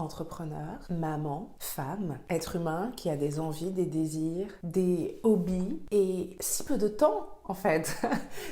entrepreneur, maman, femme, être humain qui a des envies, des désirs, des hobbies et si peu de temps en fait,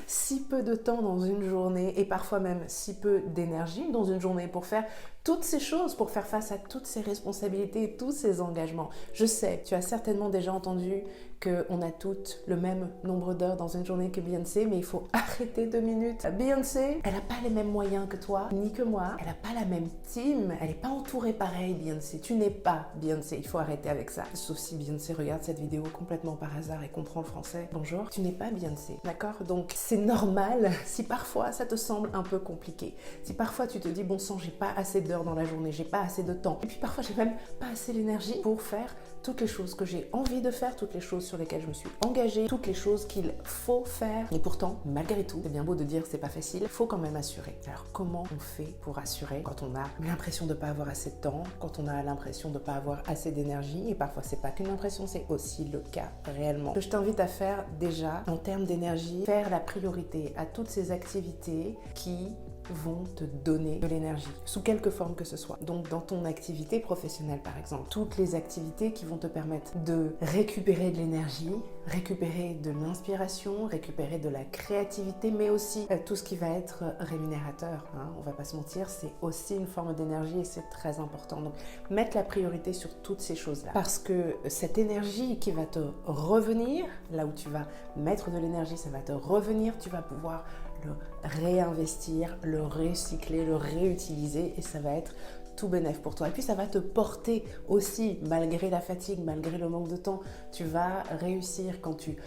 si peu de temps dans une journée et parfois même si peu d'énergie dans une journée pour faire toutes ces choses, pour faire face à toutes ces responsabilités, tous ces engagements. Je sais, tu as certainement déjà entendu qu'on a toutes le même nombre d'heures dans une journée que Beyoncé, mais il faut arrêter 2 minutes. Beyoncé, elle n'a pas les mêmes moyens que toi, ni que moi. Elle n'a pas la même team, elle n'est pas entourée pareil, Beyoncé. Tu n'es pas Beyoncé, il faut arrêter avec ça. Sauf si Beyoncé regarde cette vidéo complètement par hasard et comprend le français. Bonjour, tu n'es pas Beyoncé, d'accord? Donc c'est normal si parfois ça te semble un peu compliqué. Si parfois tu te dis, bon sang, j'ai pas assez d'heures dans la journée, j'ai pas assez de temps. Et puis parfois j'ai même pas assez l'énergie pour faire toutes les choses que j'ai envie de faire, toutes les choses sur lesquelles je me suis engagée, toutes les choses qu'il faut faire. Et pourtant, malgré tout, c'est bien beau de dire c'est pas facile, il faut quand même assurer. Alors comment on fait pour assurer quand on a l'impression de pas avoir assez de temps, quand on a l'impression de pas avoir assez d'énergie, et parfois c'est pas qu'une impression, c'est aussi le cas réellement. Ce que je t'invite à faire déjà, en termes d'énergie, faire la priorité à toutes ces activités qui vont te donner de l'énergie, sous quelque forme que ce soit. Donc dans ton activité professionnelle par exemple, toutes les activités qui vont te permettre de récupérer de l'énergie, récupérer de l'inspiration, récupérer de la créativité, mais aussi tout ce qui va être rémunérateur, hein, on va pas se mentir, c'est aussi une forme d'énergie et c'est très important. Donc mettre la priorité sur toutes ces choses-là, parce que cette énergie qui va te revenir, là où tu vas mettre de l'énergie, ça va te revenir, tu vas pouvoir le réinvestir, le recycler, le réutiliser et ça va être tout bénef pour toi. Et puis ça va te porter aussi, malgré la fatigue, malgré le manque de temps, tu vas réussir quand tu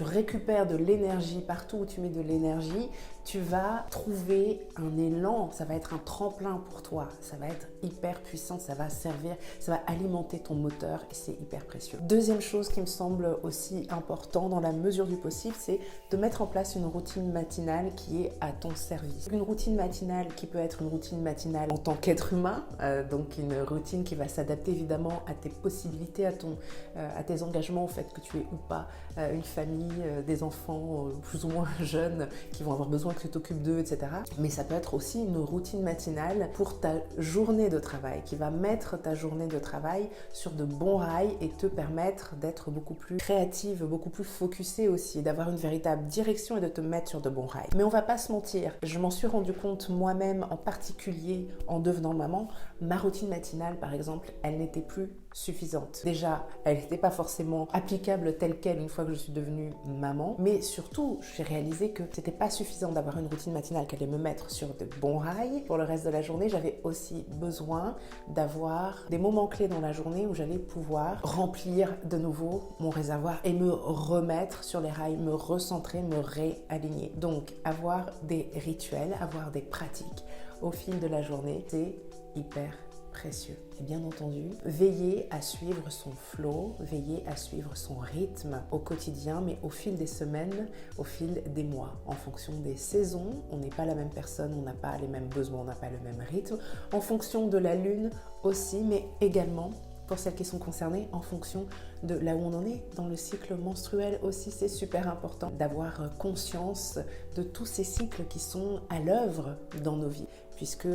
récupères de l'énergie partout où tu mets de l'énergie, tu vas trouver un élan, ça va être un tremplin pour toi, ça va être hyper puissant, ça va servir, ça va alimenter ton moteur et c'est hyper précieux. Deuxième chose qui me semble aussi important dans la mesure du possible, c'est de mettre en place une routine matinale qui est à ton service. Une routine matinale qui peut être une routine matinale en tant qu'être humain, donc une routine qui va s'adapter évidemment à tes possibilités, à tes engagements, au fait que tu aies ou pas une famille, des enfants plus ou moins jeunes qui vont avoir besoin que tu t'occupes d'eux, etc. Mais ça peut être aussi une routine matinale pour ta journée de travail, qui va mettre ta journée de travail sur de bons rails et te permettre d'être beaucoup plus créative, beaucoup plus focusée aussi, d'avoir une véritable direction et de te mettre sur de bons rails. Mais on va pas se mentir, je m'en suis rendu compte moi-même, en particulier en devenant maman, ma routine matinale par exemple, elle n'était plus suffisante. Déjà, elle n'était pas forcément applicable telle quelle une fois que je suis devenue maman, mais surtout, j'ai réalisé que c'était pas suffisant d'avoir une routine matinale qui allait me mettre sur de bons rails. Pour le reste de la journée, j'avais aussi besoin d'avoir des moments clés dans la journée où j'allais pouvoir remplir de nouveau mon réservoir et me remettre sur les rails, me recentrer, me réaligner. Donc, avoir des rituels, avoir des pratiques au fil de la journée, c'est hyper précieux. Et bien entendu, veiller à suivre son flow, veiller à suivre son rythme au quotidien, mais au fil des semaines, au fil des mois, en fonction des saisons. On n'est pas la même personne, on n'a pas les mêmes besoins, on n'a pas le même rythme. En fonction de la lune aussi, mais également pour celles qui sont concernées en fonction de là où on en est dans le cycle menstruel aussi. C'est super important d'avoir conscience de tous ces cycles qui sont à l'œuvre dans nos vies, puisque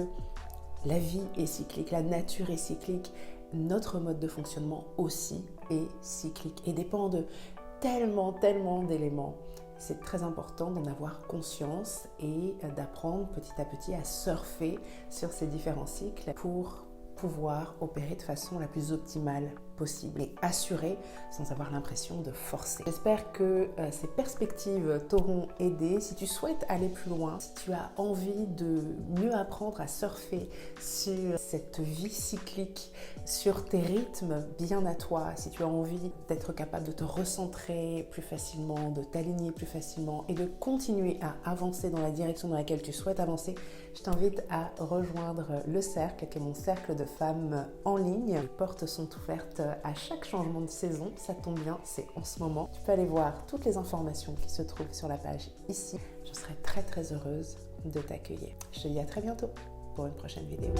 la vie est cyclique, la nature est cyclique, notre mode de fonctionnement aussi est cyclique et dépend de tellement d'éléments. C'est très important d'en avoir conscience et d'apprendre petit à petit à surfer sur ces différents cycles pour pouvoir opérer de façon la plus optimale possible et assurée sans avoir l'impression de forcer. J'espère que ces perspectives t'auront aidé. Si tu souhaites aller plus loin, si tu as envie de mieux apprendre à surfer sur cette vie cyclique, sur tes rythmes bien à toi, si tu as envie d'être capable de te recentrer plus facilement, de t'aligner plus facilement et de continuer à avancer dans la direction dans laquelle tu souhaites avancer, je t'invite à rejoindre le cercle, qui est mon cercle de femmes en ligne. Les portes sont ouvertes à chaque changement de saison, ça tombe bien, c'est en ce moment. Tu peux aller voir toutes les informations qui se trouvent sur la page ici. Je serai très heureuse de t'accueillir. Je te dis à très bientôt pour une prochaine vidéo.